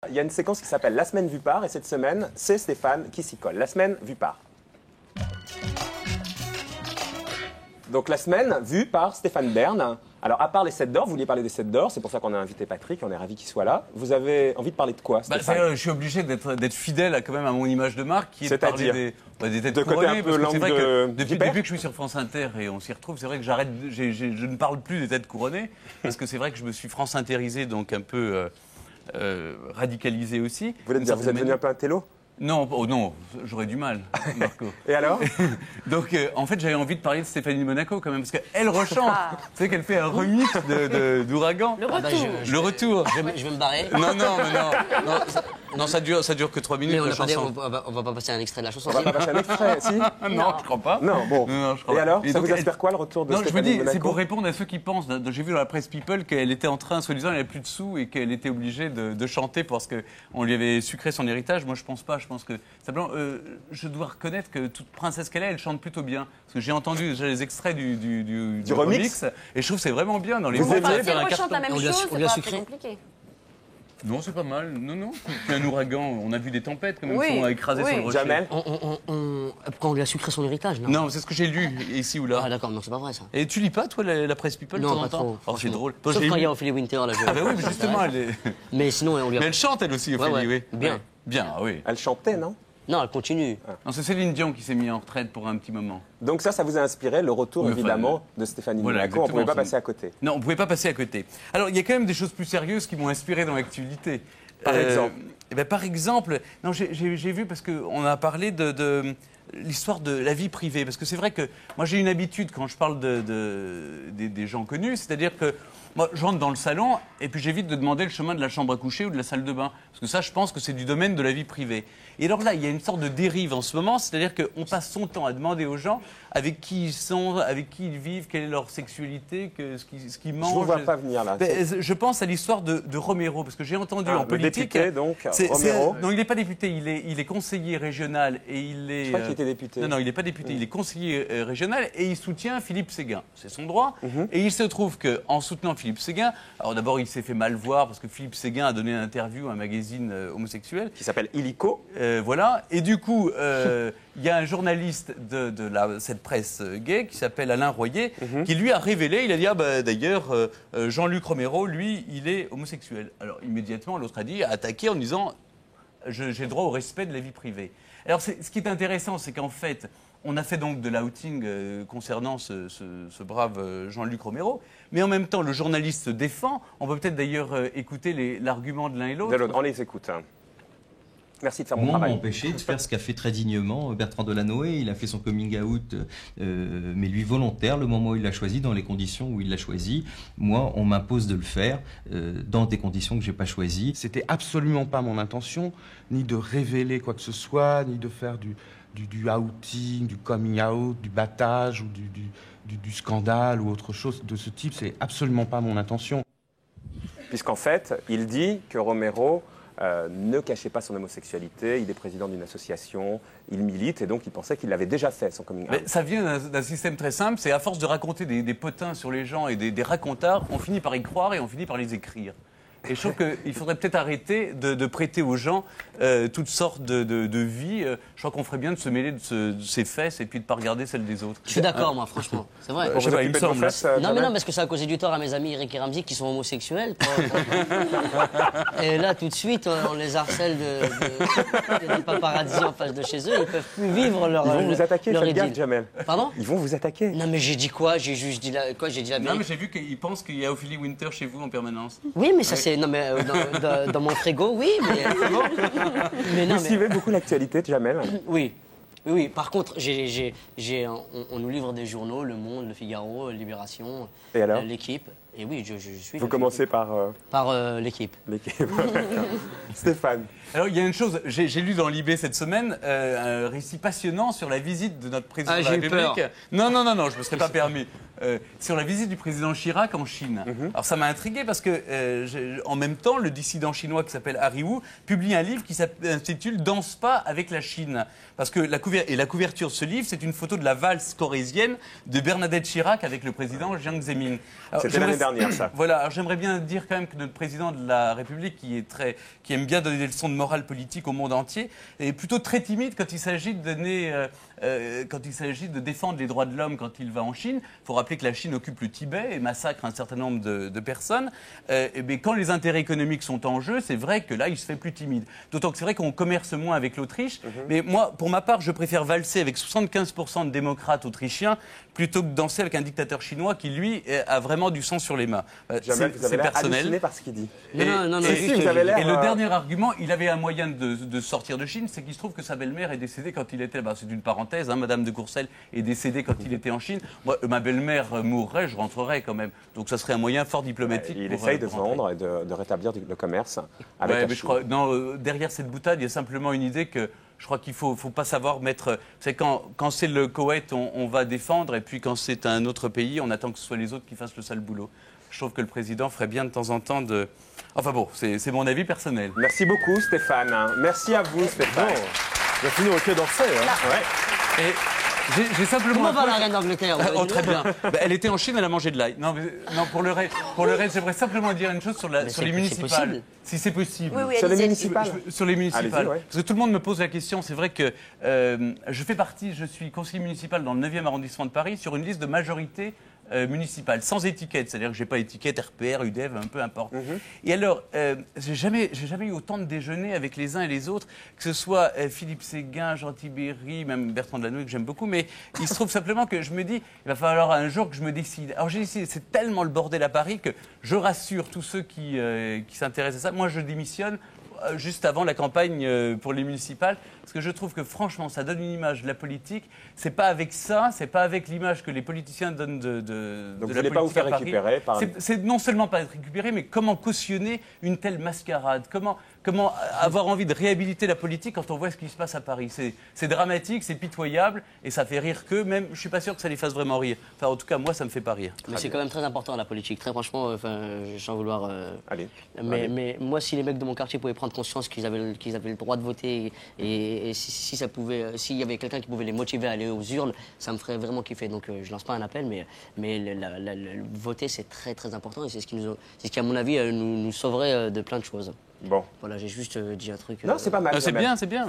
Il y a une séquence qui s'appelle La semaine vue par, et cette semaine, c'est Stéphane qui s'y colle. La semaine vue par. Donc la semaine vue par Stéphane Bern. Alors à part les 7 d'or, vous vouliez parler des 7 d'or, c'est pour ça qu'on a invité Patrick, on est ravis qu'il soit là. Vous avez envie de parler de quoi, Stéphane? Je suis obligé d'être fidèle quand même à mon image de marque, qui est de parler des têtes de côté couronnées. un peu Parce que c'est vrai que depuis Vipère. que je suis sur France Inter et on s'y retrouve, c'est vrai que je ne parle plus des têtes couronnées, parce que c'est vrai que je me suis France Interisé, donc un peu radicalisé aussi. Vous voulez dire, vous êtes devenu un peu un télo? Non, oh non, j'aurais du mal, Marco. Et alors? Donc, en fait, j'avais envie de parler de Stéphanie Monaco quand même, parce qu'elle rechante. Tu sais qu'elle fait un remix d'Ouragan. Le retour. Le retour. Je vais me barrer. Non, ça dure que 3 minutes, Mais on, la a pas dit- chanson. on va pas passer un extrait de la chanson. On va pas passer un extrait, si? Non, je crois pas. Non, bon. Non, je crois Et pas. alors, ça donc, vous inspire quoi, le retour de Non, je me Stéphanie dis, Monaco? c'est pour répondre à ceux qui pensent. J'ai vu dans la presse People qu'elle était en train, soi-disant, elle n'avait plus de sous et qu'elle était obligée de chanter parce qu'on lui avait sucré son héritage. Moi, je pense pas. Je pense que simplement, je dois reconnaître que toute princesse qu'elle est, elle chante plutôt bien. Parce que j'ai entendu déjà les extraits du remix et je trouve que c'est vraiment bien dans les Vous mots. aimez Enfin, Si elle rechante la même On lui a- chose, on c'est lui a pas sucré. très compliqué. Non, c'est pas mal. Non. Puis un ouragan. On a vu des tempêtes quand même Oui. qui sont écrasées sur le rocher. Jamel? Pourquoi on lui a sucré son héritage, non? Non, c'est ce que j'ai lu ici ou là. Ah d'accord, non, c'est pas vrai ça. Et tu lis pas, toi, la presse People de Non, temps en pas temps? trop. Oh, c'est franchement. drôle. Sauf J'ai quand il y lu- a Ophélie Winter, là. Ah bah oui, mais justement, elle est... Mais sinon, on lui Mais a... elle chante, elle aussi, Ophélie, Ouais. oui. Bien. Ouais. Bien, ah oui. Elle chantait, non? Non, elle continue. Non, c'est Céline Dion qui s'est mise en retraite pour un petit moment. Donc ça vous a inspiré le retour, Oui, enfin, évidemment, de Stéphanie voilà, Monaco. On ne pouvait pas exactement. passer à côté. Non, on ne pouvait pas passer à côté. Alors, il y a quand même des choses plus sérieuses qui m'ont inspiré dans l'actualité. Par exemple Par exemple, non, j'ai vu, parce qu'on a parlé de l'histoire de la vie privée. Parce que c'est vrai que moi, j'ai une habitude quand je parle des gens connus, c'est-à-dire que moi, je rentre dans le salon et puis j'évite de demander le chemin de la chambre à coucher ou de la salle de bain. Parce que ça, je pense que c'est du domaine de la vie privée. Et alors là, il y a une sorte de dérive en ce moment, c'est-à-dire qu'on passe son temps à demander aux gens avec qui ils sont, avec qui ils vivent, quelle est leur sexualité, ce qu'ils mangent. Je ne vous vois pas venir là. Je pense à l'histoire de Romero, parce que j'ai entendu en Le politique... député, donc, Romero. Non, il n'est pas député, il est conseiller régional et il est... Je crois qu'il était député. Non, il n'est pas député, il est conseiller régional et il soutient Philippe Séguin. C'est son droit. Et il se trouve qu'en soutenant Philippe Séguin, alors d'abord il s'est fait mal voir parce que Philippe Séguin a donné une interview à un magazine homosexuel. Qui s'appelle Illico. Voilà. Et du coup, il y a un journaliste de cette presse gay qui s'appelle Alain Royer, qui lui a révélé, il a dit, d'ailleurs, Jean-Luc Romero, lui, il est homosexuel. Alors immédiatement, l'autre a attaqué en disant, j'ai le droit au respect de la vie privée. Alors ce qui est intéressant, c'est qu'en fait, on a fait donc de l'outing concernant ce brave Jean-Luc Romero, mais en même temps, le journaliste se défend. On peut peut-être d'ailleurs écouter l'argument de l'un et l'autre. On les écoute. Merci de faire mon Moi, travail. m'a empêché de faire ce qu'a fait très dignement Bertrand Delanoë. Il a fait son coming out, mais lui volontaire, le moment où il l'a choisi, dans les conditions où il l'a choisi. Moi, on m'impose de le faire dans des conditions que j'ai pas choisies. C'était absolument pas mon intention, ni de révéler quoi que ce soit, ni de faire du outing, du coming out, du battage ou du scandale ou autre chose de ce type. C'est absolument pas mon intention. Puisqu'en fait, il dit que Romero ne cachait pas son homosexualité, il est président d'une association, il milite, et donc il pensait qu'il l'avait déjà fait, son coming out. Mais ça vient d'un système très simple, c'est à force de raconter des potins sur les gens et des racontards, on finit par y croire et on finit par les écrire. Et je trouve qu'il faudrait peut-être arrêter de prêter aux gens toutes sortes de vies. Je crois qu'on ferait bien de se mêler de ses fesses et puis de ne pas regarder celles des autres. Je suis d'accord, moi, franchement. C'est vrai. Pour vous il me occuper de vos semble. fesses, Non, mais Jamel? non, parce que ça a causé du tort à mes amis Eric et Ramsey qui sont homosexuels. Et là, tout de suite, on les harcèle de paparazzi en face de chez eux. Ils peuvent plus vivre leur. Ils vont vous attaquer, leur faites gaffe, idylle. Jamel. Pardon? Ils vont vous attaquer. Non, mais j'ai dit quoi? J'ai juste dit la, quoi? J'ai dit la Non, mais vérité. j'ai vu qu'ils pensent qu'il y a Ophélie Winter chez vous en permanence. Oui, mais ça, c'est. Non, mais dans mon frigo, oui, mais. Mais non, Vous suivez beaucoup l'actualité, Jamel? Oui. Oui. Par contre, on nous livre des journaux, Le Monde, Le Figaro, Libération, Et alors L'Équipe. Et oui, je suis. Vous commencez par L'Équipe. l'équipe. Stéphane. Alors, il y a une chose, j'ai lu dans Libé cette semaine un récit passionnant sur la visite de notre président Ah, de la j'ai eu République. peur. Non, je ne me serais pas permis. sur la visite du président Chirac en Chine. Alors ça m'a intrigué parce que en même temps, le dissident chinois qui s'appelle Harry Wu publie un livre qui s'intitule « Danse pas avec la Chine ». Parce que la couverture de ce livre, c'est une photo de la valse corrézienne de Bernadette Chirac avec le président Jiang Zemin. C'était l'année dernière, ça. Voilà, alors j'aimerais bien dire quand même que notre président de la République, qui aime bien donner des leçons de morale politique au monde entier, est plutôt très timide quand il s'agit de défendre les droits de l'homme quand il va en Chine. Il faut rappeler que la Chine occupe le Tibet et massacre un certain nombre de personnes. Mais quand les intérêts économiques sont en jeu, c'est vrai que là, il se fait plus timide. D'autant que c'est vrai qu'on commerce moins avec l'Autriche. Mais moi, pour ma part, je préfère valser avec 75% de démocrates autrichiens plutôt que danser avec un dictateur chinois qui, lui, a vraiment du sang sur les mains. C'est personnel. Par ce qu'il dit. Non, Et le dernier argument, il avait un moyen de sortir de Chine, c'est qu'il se trouve que sa belle-mère est décédée quand il était là-bas. C'est une parenthèse, hein, Madame de Courcelles est décédée quand il était en Chine. Moi, ma belle-mère mourrait, je rentrerais quand même. Donc ça serait un moyen fort diplomatique. Il essaye de vendre et de rétablir le commerce avec la Chine. Je crois, derrière cette boutade, il y a simplement une idée que je crois qu'il faut pas savoir mettre... C'est quand c'est le Koweït, on va défendre, et puis quand c'est un autre pays, on attend que ce soit les autres qui fassent le sale boulot. Je trouve que le président ferait bien de temps en temps de... Enfin bon, c'est mon avis personnel. Merci beaucoup, Stéphane. Merci à vous, Stéphane. Il a fini au Quai d'Orsay. Hein. Ouais. Et j'ai simplement... Comment va la reine d'Angleterre? Oh, très bien. Elle était en Chine, elle a mangé de l'ail. Non, pour le reste, j'aimerais simplement dire une chose sur les municipales. Si c'est possible. Oui, sur les municipales. Sur les municipales. Ouais. Parce que tout le monde me pose la question. C'est vrai que je suis conseiller municipal dans le 9e arrondissement de Paris sur une liste de majorité municipale, sans étiquette. C'est-à-dire que je n'ai pas étiquette RPR, UDEV, un peu importe. Et alors, j'ai jamais eu autant de déjeuners avec les uns et les autres, que ce soit Philippe Séguin, Jean Tibéry, même Bertrand Delanoë, que j'aime beaucoup, mais il se trouve simplement que je me dis, il va falloir un jour que je me décide. Alors j'ai décidé, c'est tellement le bordel à Paris que je rassure tous ceux qui s'intéressent à ça. Moi, je démissionne juste avant la campagne pour les municipales, parce que je trouve que franchement, ça donne une image de la politique. C'est pas avec ça, c'est pas avec l'image que les politiciens donnent de Donc la vous politique n'allez pas vous faire récupérer par... C'est non seulement pas être récupéré, mais comment cautionner une telle mascarade? Comment avoir envie de réhabiliter la politique quand on voit ce qui se passe à Paris? C'est dramatique, c'est pitoyable, et ça fait rire qu'eux. Même, je suis pas sûr que ça les fasse vraiment rire. Enfin, en tout cas, moi, ça me fait pas rire. Mais c'est quand même très important la politique. Très franchement, sans vouloir. Allez. Mais moi, si les mecs de mon quartier pouvaient prendre conscience qu'ils avaient le droit de voter et si ça pouvait, s'il y avait quelqu'un qui pouvait les motiver à aller aux urnes, ça me ferait vraiment kiffer. Donc, je lance pas un appel, mais voter c'est très très important et c'est ce qui à mon avis nous sauverait de plein de choses. Bon. Voilà, j'ai juste dit un truc. Non, c'est pas mal. C'est bien, c'est bien.